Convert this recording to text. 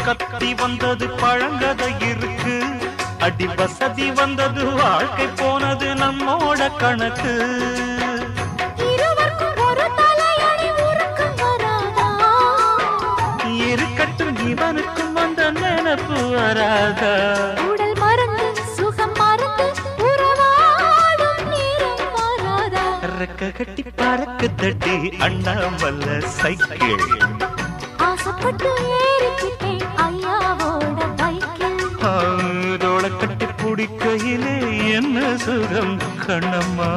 கத்தி வந்தது பழங்கதை இருக்கு, அடி வசதி வந்தது வாழ்க்கை போனது நம்மோட கணக்கு. இருக்கட்டும் இவனுக்கும் அந்த நினைப்பு வராதா? உடல் மறந்து சுகம் மறந்து உறவாடும் நேரம் வராதா? ரெக்க கட்டி பறக்கு தட்டி அண்ணாமல்ல சைக்கிள் ஆசைப்பட்டு ஏறிக்கிட்டேன் ஐயாவோட பைக்கில். தோள கட்டி பிடிக்கையிலே என்ன சுகம் கண்ணம்மா.